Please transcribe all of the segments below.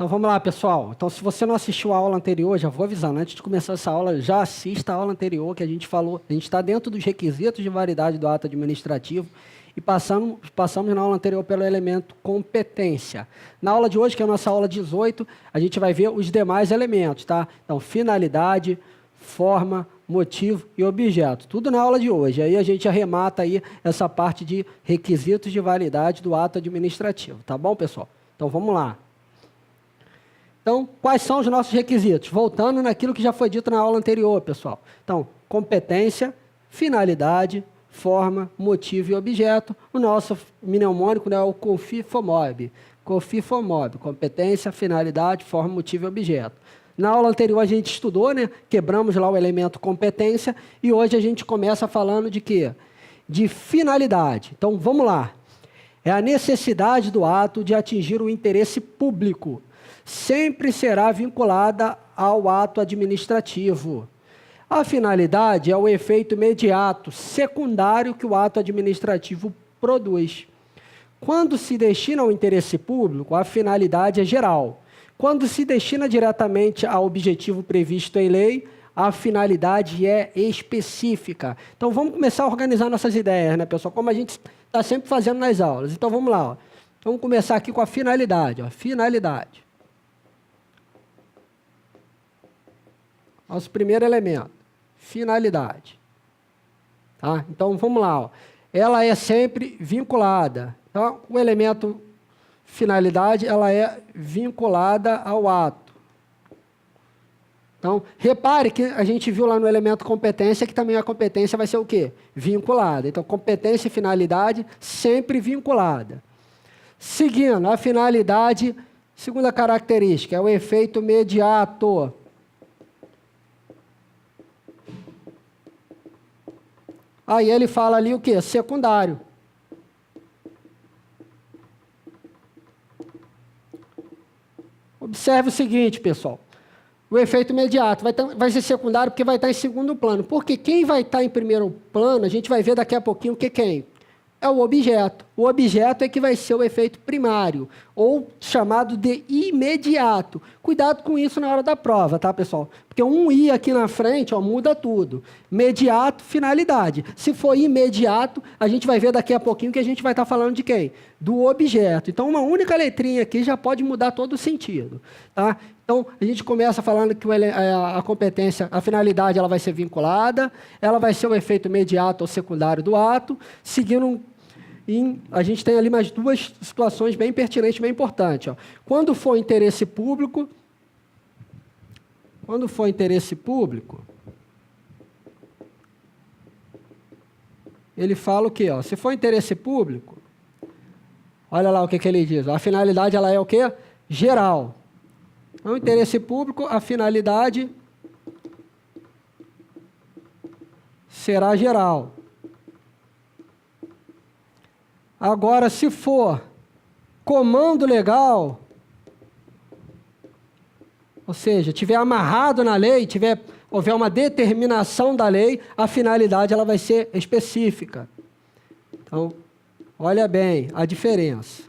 Então vamos lá, pessoal. Então, se você não assistiu a aula anterior, já vou avisando, antes de começar essa aula, já assista a aula anterior que a gente falou. A gente está dentro dos requisitos de validade do ato administrativo e passamos na aula anterior pelo elemento competência. Na aula de hoje, que é a nossa aula 18, a gente vai ver os demais elementos, tá? Então, finalidade, forma, motivo e objeto. Tudo na aula de hoje. Aí a gente arremata aí essa parte de requisitos de validade do ato administrativo. Tá bom, pessoal? Então, vamos lá. Então, quais são os nossos requisitos? Voltando naquilo que já foi dito na aula anterior, pessoal. Então, competência, finalidade, forma, motivo e objeto. O nosso mnemônico, né, é o COFIFOMOB. COFIFOMOB, competência, finalidade, forma, motivo e objeto. Na aula anterior a gente estudou, né, quebramos lá o elemento competência e hoje a gente começa falando de quê? De finalidade. Então, vamos lá. É a necessidade do ato de atingir o interesse público. Sempre será vinculada ao ato administrativo. A finalidade é o efeito imediato, secundário que o ato administrativo produz. Quando se destina ao interesse público, a finalidade é geral. Quando se destina diretamente ao objetivo previsto em lei, a finalidade é específica. Então, vamos começar a organizar nossas ideias, né, pessoal? Como a gente está sempre fazendo nas aulas. Então, vamos lá. Ó. Vamos começar aqui com a finalidade. Ó. Finalidade. Nosso primeiro elemento, finalidade. Tá? Então, vamos lá. Ó. Ela é sempre vinculada. Então, o elemento finalidade, ela é vinculada ao ato. Então, repare que a gente viu lá no elemento competência, que também a competência vai ser o quê? Vinculada. Então, competência e finalidade sempre vinculada. Seguindo, a finalidade, segunda característica, é o efeito imediato. Aí ele fala ali o quê? Secundário. Observe o seguinte, pessoal. O efeito imediato vai ser secundário porque vai estar em segundo plano. Porque quem vai estar em primeiro plano, a gente vai ver daqui a pouquinho que quem? É o objeto. O objeto é que vai ser o efeito primário, ou chamado de imediato. Cuidado com isso na hora da prova, tá, pessoal? Porque um I aqui na frente, ó, muda tudo. Imediato, finalidade. Se for imediato, a gente vai ver daqui a pouquinho que a gente vai estar falando de quem? Do objeto. Então, uma única letrinha aqui já pode mudar todo o sentido, tá? Então, a gente começa falando que a competência, a finalidade, ela vai ser vinculada, ela vai ser o efeito imediato ou secundário do ato, seguindo a gente tem ali mais duas situações bem pertinentes, bem importantes. Ó. Quando for interesse público, ele fala o quê? Ó? Se for interesse público, olha lá o que ele diz. A finalidade ela é o quê? Geral. Então, interesse público, a finalidade será geral. Agora, se for comando legal, ou seja, tiver amarrado na lei, houver uma determinação da lei, a finalidade ela vai ser específica. Então, olha bem a diferença.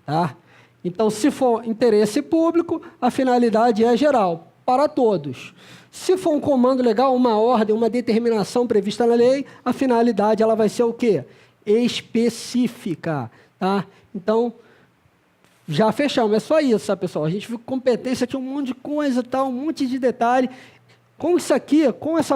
Tá? Então, se for interesse público, a finalidade é geral, para todos. Se for um comando legal, uma ordem, uma determinação prevista na lei, a finalidade ela vai ser o quê? Específica. Tá? Então, já fechamos. É só isso, sabe, pessoal? A gente viu competência, tinha um monte de coisa, tal, um monte de detalhe. Com isso aqui, com esses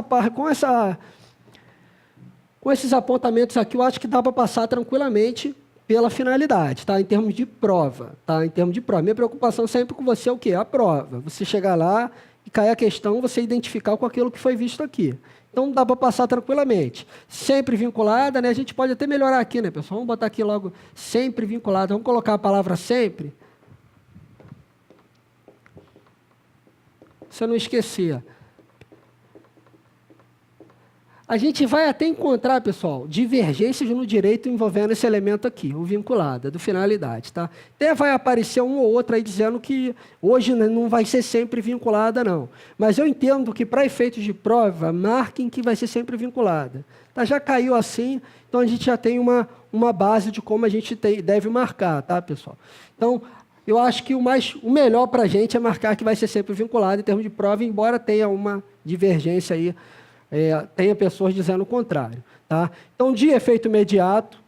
apontamentos aqui, eu acho que dá para passar tranquilamente pela finalidade, tá? Em termos de prova. Tá? Em termos de prova. Minha preocupação sempre com você é o quê? A prova. Você chegar lá e cair a questão, você identificar com aquilo que foi visto aqui. Então, dá para passar tranquilamente. Sempre vinculada, né? A gente pode até melhorar aqui, né, pessoal? Vamos botar aqui logo, sempre vinculada. Vamos colocar a palavra sempre. Você não esquecer. A gente vai até encontrar, pessoal, divergências no direito envolvendo esse elemento aqui, o vinculada, do finalidade, tá? Até vai aparecer um ou outro aí dizendo que hoje não vai ser sempre vinculada, não. Mas eu entendo que, para efeitos de prova, marquem que vai ser sempre vinculada, Tá? Já caiu assim, então a gente já tem uma base de como a gente deve marcar, tá, pessoal? Então, eu acho que o melhor para a gente é marcar que vai ser sempre vinculado em termos de prova, embora tenha uma divergência aí, tenha pessoas dizendo o contrário. Tá? Então, de efeito imediato,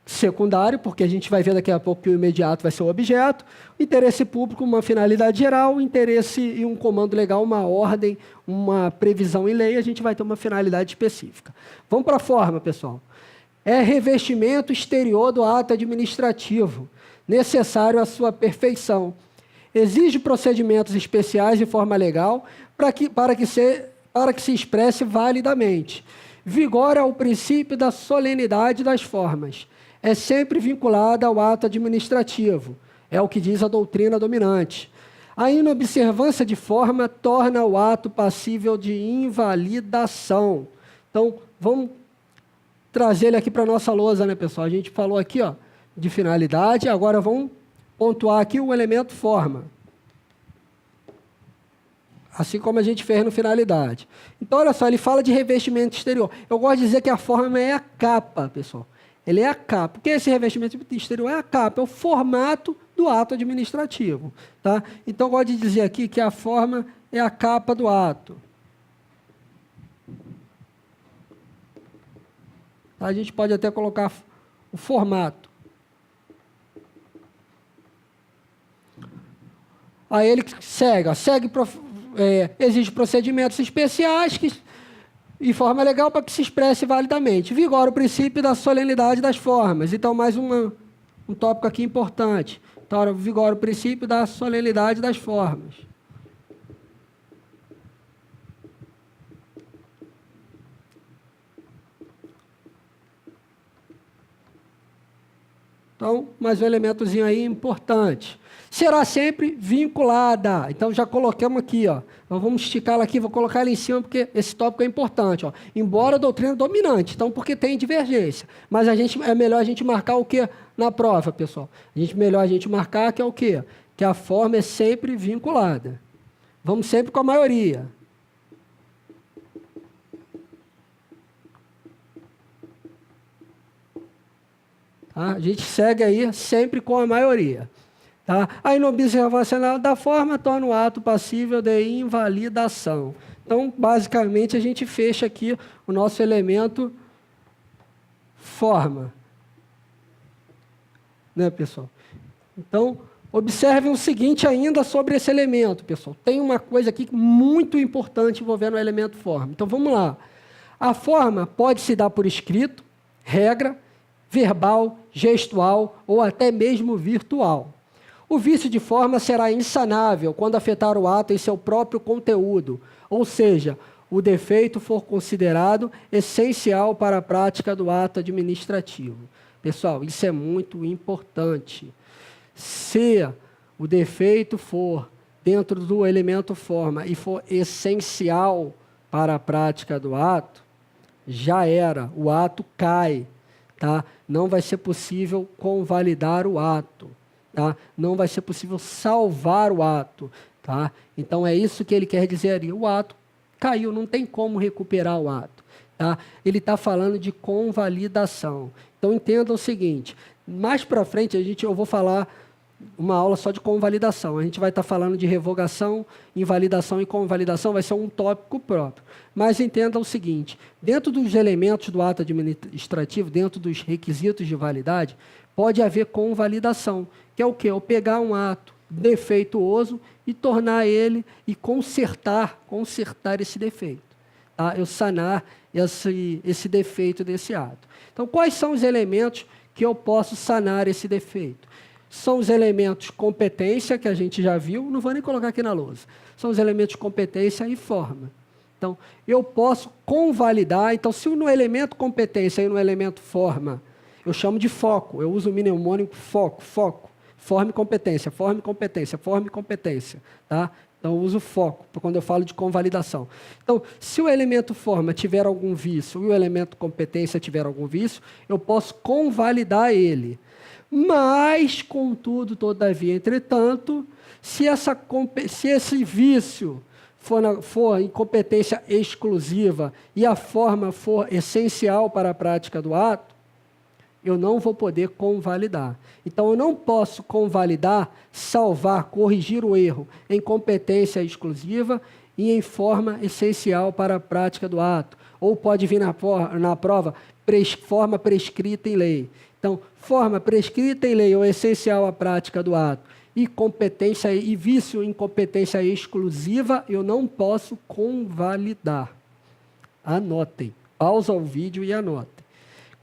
secundário, porque a gente vai ver daqui a pouco que o imediato vai ser o objeto, interesse público, uma finalidade geral, interesse e um comando legal, uma ordem, uma previsão em lei, a gente vai ter uma finalidade específica. Vamos para a forma, pessoal. É revestimento exterior do ato administrativo, necessário à sua perfeição. Exige procedimentos especiais de forma legal para que se expresse validamente. Vigora o princípio da solenidade das formas. É sempre vinculada ao ato administrativo. É o que diz a doutrina dominante. A inobservância de forma torna o ato passível de invalidação. Então, vamos trazer ele aqui para a nossa lousa, né, pessoal? A gente falou aqui, ó, de finalidade, agora vamos pontuar aqui o elemento forma. Assim como a gente fez no finalidade. Então, olha só, ele fala de revestimento exterior. Eu gosto de dizer que a forma é a capa, pessoal. Ele é a capa. O que é esse revestimento exterior? É a capa, é o formato do ato administrativo. Tá? Então, eu gosto de dizer aqui que a forma é a capa do ato. A gente pode até colocar o formato. Aí ele segue, exige procedimentos especiais e forma legal para que se expresse validamente. Vigora o princípio da solenidade das formas. Então, mais um tópico aqui importante. Então, vigora o princípio da solenidade das formas. Então, mais um elementozinho aí importante. Será sempre vinculada. Então, já colocamos aqui, ó. Então, vamos esticá-la aqui, vou colocar ela em cima, porque esse tópico é importante. Ó. Embora a doutrina dominante, então, porque tem divergência. Mas é melhor a gente marcar o que na prova, pessoal? Melhor a gente marcar que é o quê? Que a forma é sempre vinculada. Vamos sempre com a maioria. Tá? A gente segue aí sempre com a maioria. Tá? A inobservância da forma torna o ato passível de invalidação. Então, basicamente, a gente fecha aqui o nosso elemento forma. Né, pessoal? Então, observem o seguinte ainda sobre esse elemento, pessoal. Tem uma coisa aqui muito importante envolvendo o elemento forma. Então, vamos lá. A forma pode se dar por escrito, regra, verbal, gestual ou até mesmo virtual. O vício de forma será insanável quando afetar o ato em seu próprio conteúdo, ou seja, o defeito for considerado essencial para a prática do ato administrativo. Pessoal, isso é muito importante. Se o defeito for dentro do elemento forma e for essencial para a prática do ato, já era, o ato cai. Tá? Não vai ser possível convalidar o ato. Tá? Não vai ser possível salvar o ato. Tá? Então, é isso que ele quer dizer ali. O ato caiu, não tem como recuperar o ato. Tá? Ele está falando de convalidação. Então, entenda o seguinte, mais para frente eu vou falar uma aula só de convalidação. A gente vai estar falando de revogação, invalidação e convalidação, vai ser um tópico próprio. Mas entenda o seguinte, dentro dos elementos do ato administrativo, dentro dos requisitos de validade, pode haver convalidação, que é o quê? É pegar um ato defeituoso e tornar ele e consertar esse defeito. Tá? Eu sanar esse defeito desse ato. Então, quais são os elementos que eu posso sanar esse defeito? São os elementos competência, que a gente já viu, não vou nem colocar aqui na lousa. São os elementos competência e forma. Então, eu posso convalidar. Então, se no elemento competência e no elemento forma, eu chamo de foco, eu uso o mnemônico foco, forma e competência, forma e competência, forma e competência. Tá? Então, eu uso foco quando eu falo de convalidação. Então, se o elemento forma tiver algum vício e o elemento competência tiver algum vício, eu posso convalidar ele. Mas, contudo, todavia, entretanto, se esse vício for incompetência exclusiva e a forma for essencial para a prática do ato, eu não vou poder convalidar. Então, eu não posso convalidar, salvar, corrigir o erro em competência exclusiva e em forma essencial para a prática do ato. Ou pode vir na prova, forma prescrita em lei. Então, forma prescrita em lei ou essencial à prática do ato e competência e vício em competência exclusiva, eu não posso convalidar. Anotem. Pausa o vídeo e anotem.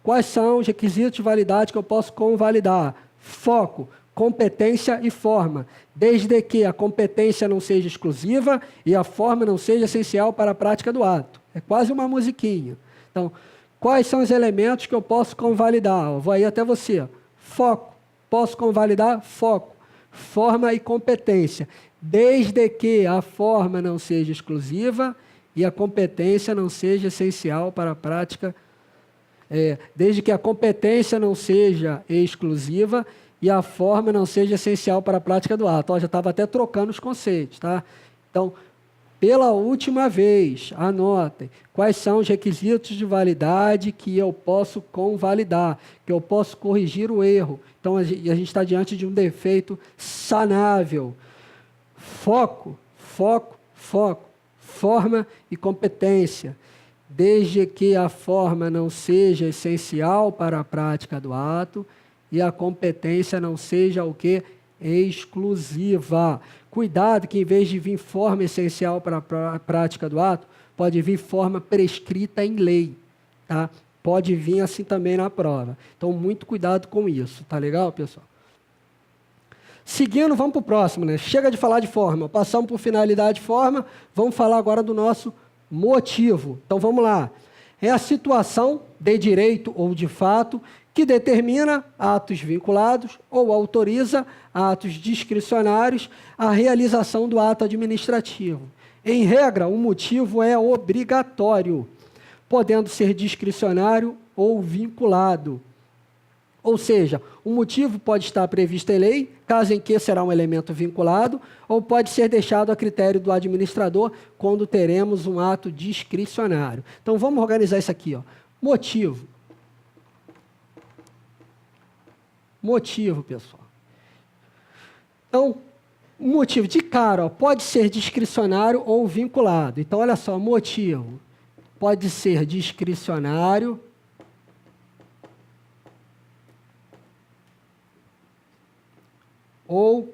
Quais são os requisitos de validade que eu posso convalidar? Foco, competência e forma, desde que a competência não seja exclusiva e a forma não seja essencial para a prática do ato. É quase uma musiquinha. Então, quais são os elementos que eu posso convalidar? Eu vou aí até você. Foco, posso convalidar? Foco, forma e competência, desde que a forma não seja exclusiva e a competência não seja essencial para a prática. Desde que a competência não seja exclusiva e a forma não seja essencial para a prática do ato. Já estava até trocando os conceitos, tá? Então, pela última vez, anotem quais são os requisitos de validade que eu posso convalidar, que eu posso corrigir o erro. Então, a gente está diante de um defeito sanável. Foco, foco, foco, forma e competência. Desde que a forma não seja essencial para a prática do ato e a competência não seja o quê? Exclusiva. Cuidado que em vez de vir forma essencial para a prática do ato, pode vir forma prescrita em lei, tá? Pode vir assim também na prova. Então, muito cuidado com isso, tá legal, pessoal? Seguindo, vamos para o próximo, né? Chega de falar de forma, passamos por finalidade e forma, vamos falar agora do nosso motivo. Então, vamos lá. É a situação de direito ou de fato que determina atos vinculados ou autoriza atos discricionários à realização do ato administrativo. Em regra, o motivo é obrigatório, podendo ser discricionário ou vinculado. Ou seja, o motivo pode estar previsto em lei, caso em que será um elemento vinculado, ou pode ser deixado a critério do administrador quando teremos um ato discricionário. Então, vamos organizar isso aqui. Motivo. Motivo, pessoal. Então, o motivo de cara pode ser discricionário ou vinculado. Então, olha só, motivo pode ser discricionário ou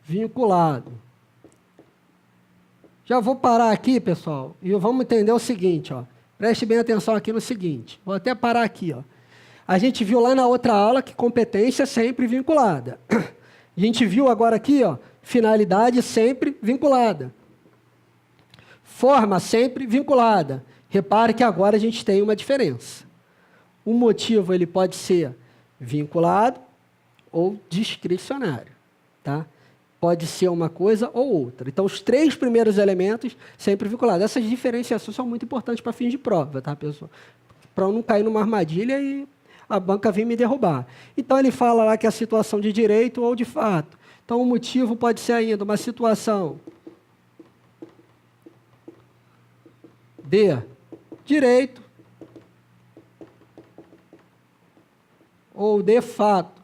vinculado. Já vou parar aqui, pessoal, e vamos entender o seguinte, preste bem atenção aqui no seguinte, vou até parar aqui, A gente viu lá na outra aula que competência é sempre vinculada. A gente viu agora aqui, finalidade sempre vinculada. Forma sempre vinculada. Repare que agora a gente tem uma diferença. O motivo ele pode ser vinculado ou discricionário, tá? Pode ser uma coisa ou outra. Então, os três primeiros elementos sempre vinculados. Essas diferenciações são muito importantes para fins de prova, tá, pessoal? Para eu não cair numa armadilha e a banca vir me derrubar. Então, ele fala lá que é a situação de direito ou de fato. Então, o motivo pode ser ainda uma situação de direito ou de fato.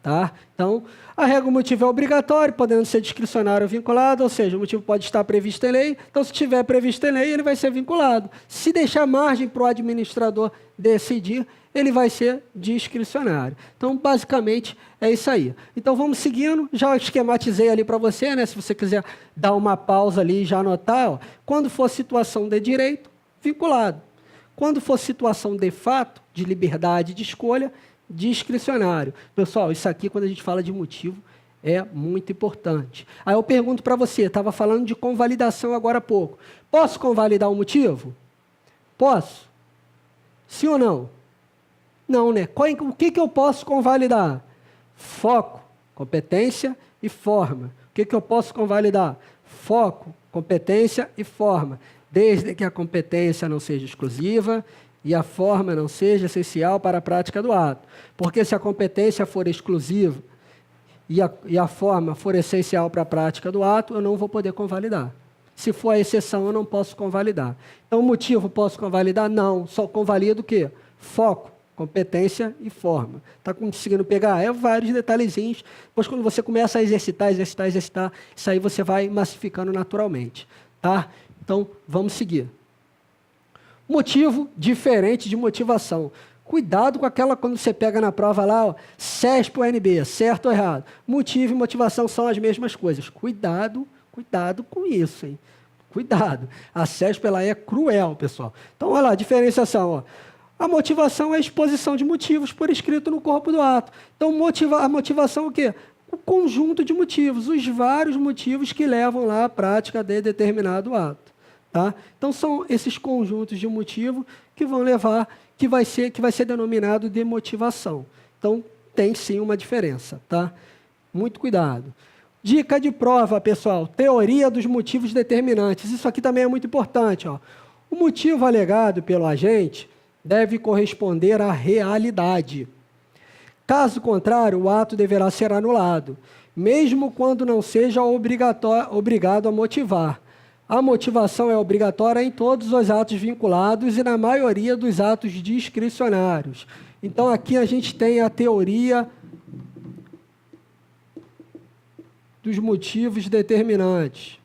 Tá? Então, a regra, o motivo é obrigatório, podendo ser discricionário ou vinculado, ou seja, o motivo pode estar previsto em lei, então se estiver previsto em lei, ele vai ser vinculado. Se deixar margem para o administrador decidir, ele vai ser discricionário. Então, basicamente, é isso aí. Então, vamos seguindo, já esquematizei ali para você, né? Se você quiser dar uma pausa ali e já anotar, quando for situação de direito, vinculado. Quando for situação de fato, de liberdade de escolha, discricionário. Pessoal, isso aqui, quando a gente fala de motivo, é muito importante. Aí eu pergunto para você, estava falando de convalidação agora há pouco. Posso convalidar o motivo? Posso? Sim ou não? Não, né? O que eu posso convalidar? Foco, competência e forma. O que eu posso convalidar? Foco, competência e forma. Desde que a competência não seja exclusiva e a forma não seja essencial para a prática do ato. Porque se a competência for exclusiva e a forma for essencial para a prática do ato, eu não vou poder convalidar. Se for a exceção, eu não posso convalidar. Então, o motivo posso convalidar? Não, só convalido o quê? Foco, competência e forma. Está conseguindo pegar? É vários detalhezinhos. Depois, quando você começa a exercitar, isso aí você vai massificando naturalmente. Tá? Então, vamos seguir. Motivo diferente de motivação. Cuidado com aquela, quando você pega na prova lá, ó, CESP ou NB, certo ou errado. Motivo e motivação são as mesmas coisas. Cuidado com isso, hein? Cuidado. A CESP, ela é cruel, pessoal. Então, olha lá, diferenciação, ó. A motivação é a exposição de motivos por escrito no corpo do ato. Então, a motivação é o quê? O conjunto de motivos, os vários motivos que levam lá à prática de determinado ato. Tá? Então, são esses conjuntos de motivo que vão levar, que vai ser denominado de motivação. Então, tem sim uma diferença. Tá? Muito cuidado. Dica de prova, pessoal. Teoria dos motivos determinantes. Isso aqui também é muito importante. Ó. O motivo alegado pelo agente deve corresponder à realidade. Caso contrário, o ato deverá ser anulado, mesmo quando não seja obrigado a motivar. A motivação é obrigatória em todos os atos vinculados e na maioria dos atos discricionários. Então, aqui a gente tem a teoria dos motivos determinantes.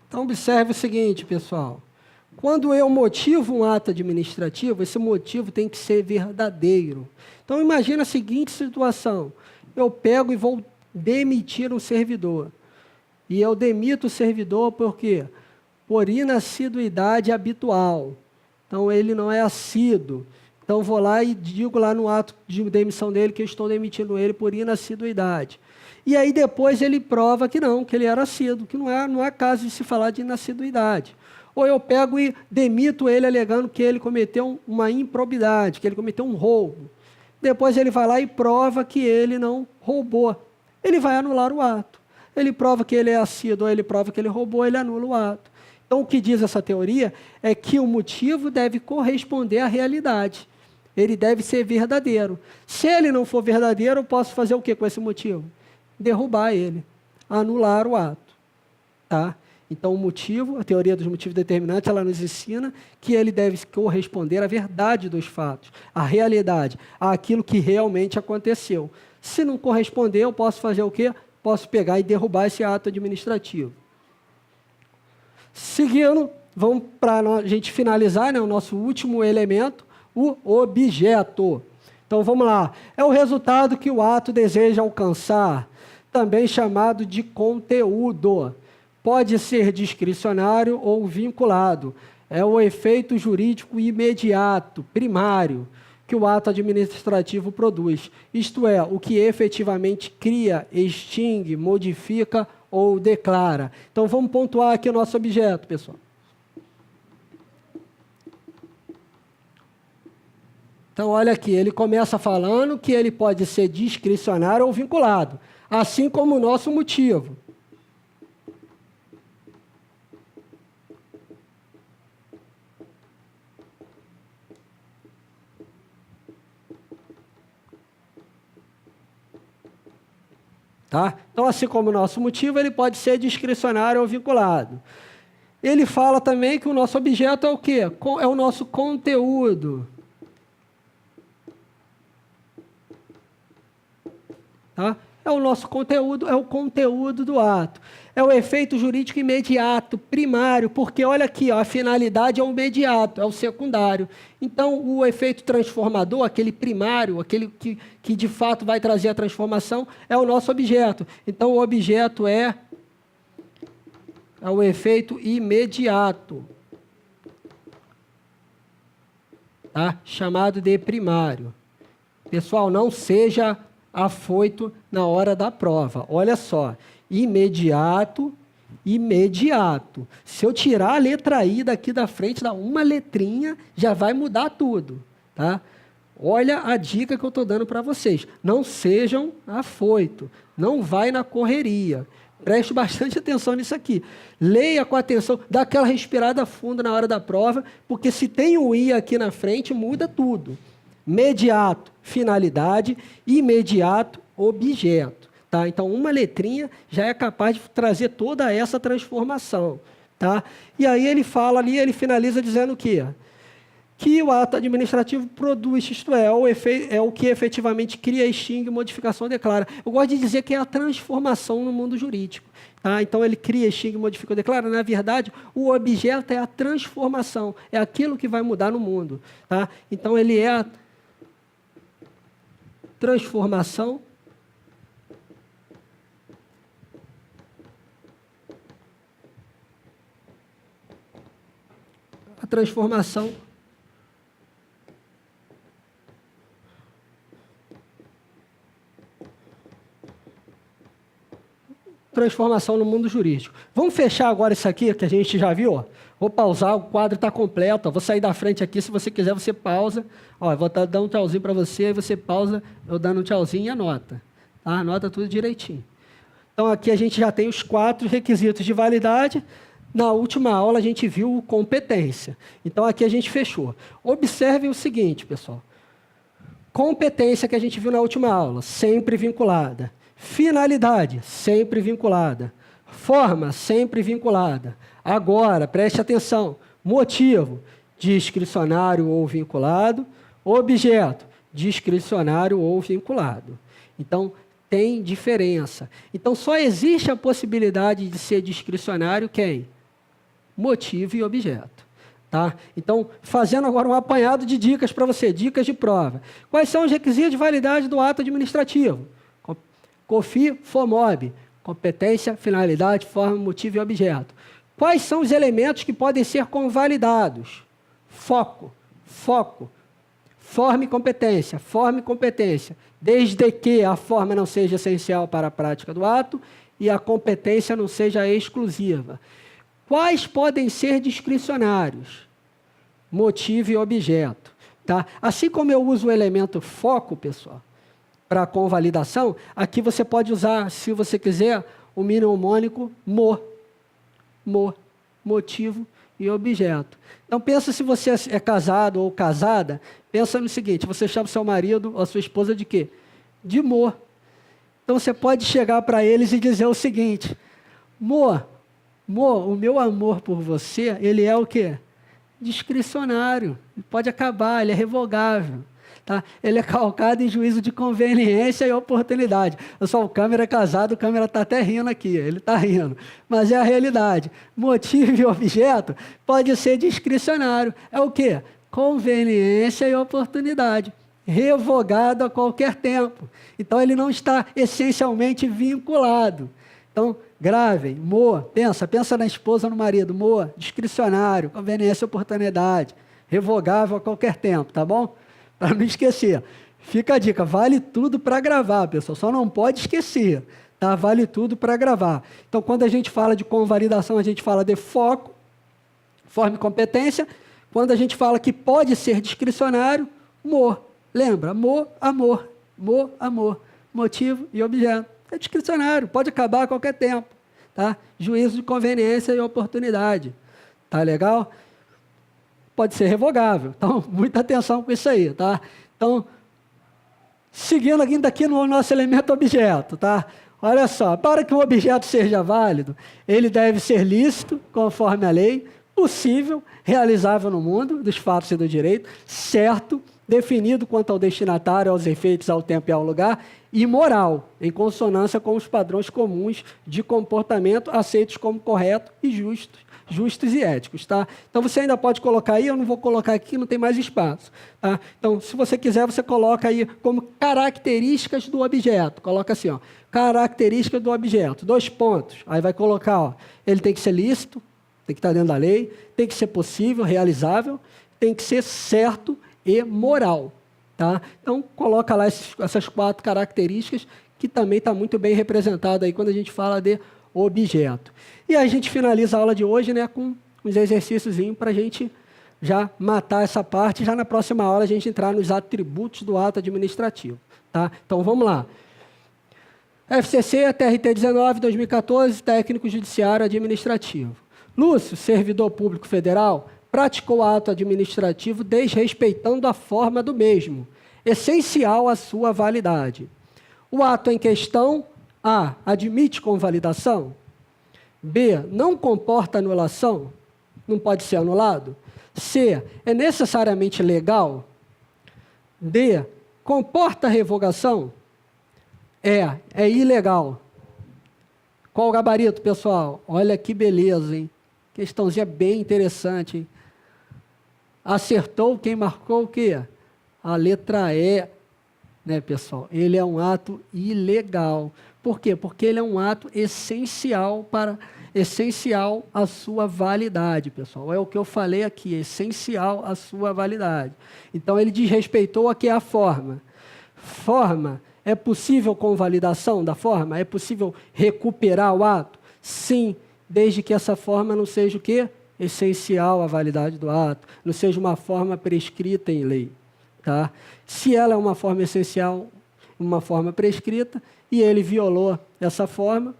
Então, observe o seguinte, pessoal. Quando eu motivo um ato administrativo, esse motivo tem que ser verdadeiro. Então, imagina a seguinte situação. Eu pego e vou demitir um servidor. E eu demito o servidor por quê? Por inassiduidade habitual. Então, ele não é assíduo. Então, vou lá e digo lá no ato de demissão dele que eu estou demitindo ele por inassiduidade. E aí depois ele prova que não, que ele era assíduo, que não é caso de se falar de inassiduidade. Ou eu pego e demito ele alegando que ele cometeu uma improbidade, que ele cometeu um roubo. Depois ele vai lá e prova que ele não roubou. Ele vai anular o ato. Ele prova que ele é assíduo, ou ele prova que ele roubou, ele anula o ato. Então, o que diz essa teoria é que o motivo deve corresponder à realidade. Ele deve ser verdadeiro. Se ele não for verdadeiro, eu posso fazer o que com esse motivo? Derrubar ele, anular o ato. Tá? Então, o motivo, a teoria dos motivos determinantes, ela nos ensina que ele deve corresponder à verdade dos fatos, à realidade, àquilo que realmente aconteceu. Se não corresponder, eu posso fazer o quê? Posso pegar e derrubar esse ato administrativo. Seguindo, vamos para a gente finalizar, né, o nosso último elemento, o objeto. Então, vamos lá. É o resultado que o ato deseja alcançar, também chamado de conteúdo. Pode ser discricionário ou vinculado. É o efeito jurídico imediato, primário, que o ato administrativo produz. Isto é, o que efetivamente cria, extingue, modifica ou declara. Então, vamos pontuar aqui o nosso objeto, pessoal. Então, olha aqui, ele começa falando que ele pode ser discricionário ou vinculado, assim como o nosso motivo. Tá? Então, assim como o nosso motivo, ele pode ser discricionário ou vinculado. Ele fala também que o nosso objeto é o quê? É o nosso conteúdo. Tá? É o nosso conteúdo, é o conteúdo do ato. É o efeito jurídico imediato, primário, porque olha aqui, ó, a finalidade é o imediato, é o secundário. Então, o efeito transformador, aquele primário, aquele que de fato vai trazer a transformação, é o nosso objeto. Então, o objeto é o efeito imediato, tá? Chamado de primário. Pessoal, não seja afoito na hora da prova. Olha só, imediato. Se eu tirar a letra I daqui da frente, dá uma letrinha, já vai mudar tudo, tá? Olha a dica que eu estou dando para vocês. Não sejam afoito, não vai na correria. Preste bastante atenção nisso aqui. Leia com atenção, dá aquela respirada fundo na hora da prova, porque se tem o I aqui na frente, muda tudo. Mediato, finalidade, imediato, objeto. Tá? Então, uma letrinha já é capaz de trazer toda essa transformação. Tá? E aí ele fala ali, ele finaliza dizendo o quê? Que o ato administrativo produz, isto é, o que efetivamente cria, extingue, modificação, declara. Eu gosto de dizer que é a transformação no mundo jurídico. Tá? Então, ele cria, extingue, modifica, declara. Na verdade, o objeto é a transformação, é aquilo que vai mudar no mundo. Tá? Então, ele é a transformação transformação no mundo jurídico. Vamos fechar agora isso aqui, que a gente já viu. Ó. Vou pausar, o quadro está completo. Ó. Vou sair da frente aqui, se você quiser, você pausa. Ó, vou dar um tchauzinho para você, aí você pausa, eu dando um tchauzinho e anota. Tá? Anota tudo direitinho. Então, aqui a gente já tem os 4 requisitos de validade. Na última aula, a gente viu competência. Então, aqui a gente fechou. Observem o seguinte, pessoal. Competência que a gente viu na última aula, sempre vinculada. Finalidade, sempre vinculada. Forma, sempre vinculada. Agora, preste atenção. Motivo, discricionário ou vinculado. Objeto, discricionário ou vinculado. Então, tem diferença. Então, só existe a possibilidade de ser discricionário quem? Motivo e objeto. Tá? Então, fazendo agora um apanhado de dicas para você, dicas de prova. Quais são os requisitos de validade do ato administrativo? COFI, FOMOB, competência, finalidade, forma, motivo e objeto. Quais são os elementos que podem ser convalidados? Foco, forma e competência, desde que a forma não seja essencial para a prática do ato e a competência não seja exclusiva. Quais podem ser discricionários? Motivo e objeto. Tá? Assim como eu uso o elemento foco, pessoal, para convalidação, aqui você pode usar, se você quiser, o mnemônico motivo e objeto. Então, pensa se você é casado ou casada, pensa no seguinte, você chama seu marido ou sua esposa de quê? De Mo. Então, você pode chegar para eles e dizer o seguinte, Mo, o meu amor por você, ele é o quê? Discricionário, ele pode acabar, ele é revogável. Tá? Ele é calcado em juízo de conveniência e oportunidade. Eu sou o câmera casado, o câmera está até rindo aqui, ele está rindo. Mas é a realidade. Motivo e objeto pode ser discricionário. É o quê? Conveniência e oportunidade. Revogado a qualquer tempo. Então, ele não está essencialmente vinculado. Então, gravem, pensa na esposa, no marido, discricionário, conveniência e oportunidade. Revogável a qualquer tempo, tá bom? Para não esquecer. Fica a dica, vale tudo para gravar, pessoal. Só não pode esquecer, tá? Vale tudo para gravar. Então, quando a gente fala de convalidação, a gente fala de foco, forma e competência. Quando a gente fala que pode ser discricionário, lembra? Amor. Motivo e objeto. É discricionário, pode acabar a qualquer tempo. Tá? Juízo de conveniência e oportunidade. Tá legal? Pode ser revogável. Então, muita atenção com isso aí, tá? Então, seguindo ainda aqui no nosso elemento objeto, tá? Olha só, para que um objeto seja válido, ele deve ser lícito, conforme a lei, possível, realizável no mundo dos fatos e do direito, certo, definido quanto ao destinatário, aos efeitos, ao tempo e ao lugar, e moral, em consonância com os padrões comuns de comportamento aceitos como corretos e justos e éticos, tá? Então, você ainda pode colocar aí, eu não vou colocar aqui, não tem mais espaço, tá? Então, se você quiser, você coloca aí como características do objeto, coloca assim, ó, características do objeto, 2 pontos, aí vai colocar, ó, ele tem que ser lícito, tem que estar dentro da lei, tem que ser possível, realizável, tem que ser certo e moral, tá? Então, coloca lá essas 4 características, que também está muito bem representado aí quando a gente fala de objeto. E a gente finaliza a aula de hoje, né, com uns exercícios para a gente já matar essa parte, já na próxima aula a gente entrar nos atributos do ato administrativo. Tá? Então, vamos lá. FCC, TRT 19, 2014, técnico judiciário administrativo. Lúcio, servidor público federal, praticou ato administrativo desrespeitando a forma do mesmo, essencial à sua validade. O ato em questão, A, admite convalidação? B, não comporta anulação? Não pode ser anulado? C, é necessariamente legal? D, comporta revogação? É ilegal. Qual o gabarito, pessoal? Olha que beleza, hein? Questãozinha bem interessante, hein? Acertou quem marcou o quê? A letra E, né, pessoal? Ele é um ato ilegal. Por quê? Porque ele é um ato essencial à sua validade, pessoal. É o que eu falei aqui, essencial à sua validade. Então, ele desrespeitou aqui a forma. Forma, é possível convalidação da forma? É possível recuperar o ato? Sim, desde que essa forma não seja o quê? Essencial à validade do ato, não seja uma forma prescrita em lei. Tá? Se ela é uma forma essencial, uma forma prescrita, e ele violou essa forma,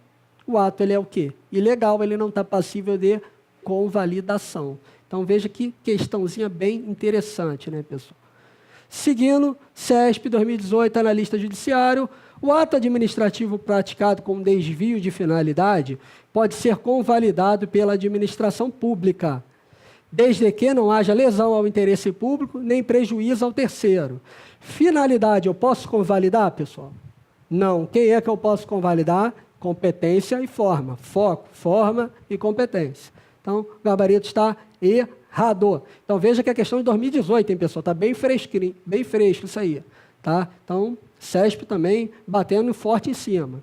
o ato ele é o quê? Ilegal, ele não está passível de convalidação. Então, veja que questãozinha bem interessante, né, pessoal? Seguindo, CESP 2018, analista judiciário, o ato administrativo praticado com desvio de finalidade pode ser convalidado pela administração pública, desde que não haja lesão ao interesse público, nem prejuízo ao terceiro. Finalidade, eu posso convalidar, pessoal? Não. Quem é que eu posso convalidar? Competência e forma. Foco, forma e competência. Então, o gabarito está errado. Então, veja que a questão de 2018, hein, pessoal? Está bem fresquinho, bem fresco isso aí. Tá? Então, CESP também batendo forte em cima.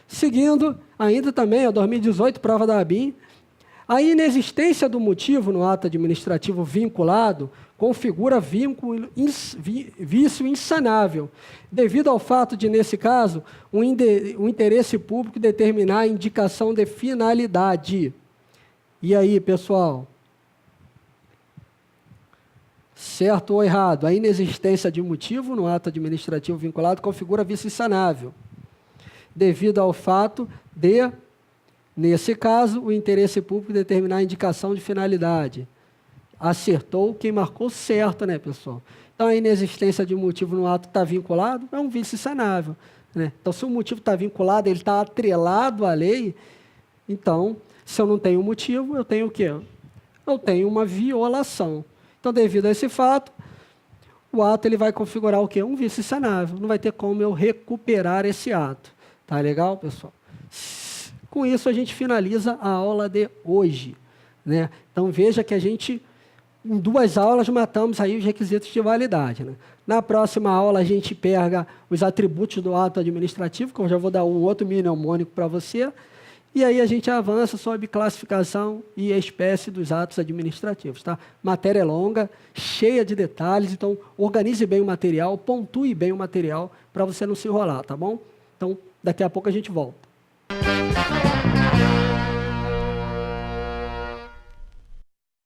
Seguindo, ainda também, a 2018, prova da ABIN, a inexistência do motivo no ato administrativo vinculado configura vício insanável, devido ao fato de, nesse caso, o interesse público determinar a indicação de finalidade. E aí, pessoal? Certo ou errado? A inexistência de motivo no ato administrativo vinculado configura vício insanável, devido ao fato de, nesse caso, o interesse público determinar a indicação de finalidade. Acertou quem marcou certo, né, pessoal? Então, a inexistência de motivo no ato está vinculado, é um vício sanável, né? Então, se o motivo está vinculado, ele está atrelado à lei, então, se eu não tenho motivo, eu tenho o quê? Eu tenho uma violação. Então, devido a esse fato, o ato ele vai configurar o quê? Um vício sanável. Não vai ter como eu recuperar esse ato. Tá legal, pessoal? Com isso, a gente finaliza a aula de hoje, né? Então, veja que a gente, em 2 aulas, matamos aí os requisitos de validade, né? Na próxima aula, a gente pega os atributos do ato administrativo, que eu já vou dar um outro mnemônico para você, e aí a gente avança sobre classificação e espécie dos atos administrativos, tá? Matéria longa, cheia de detalhes, então organize bem o material, pontue bem o material, para você não se enrolar, tá bom? Então, daqui a pouco a gente volta.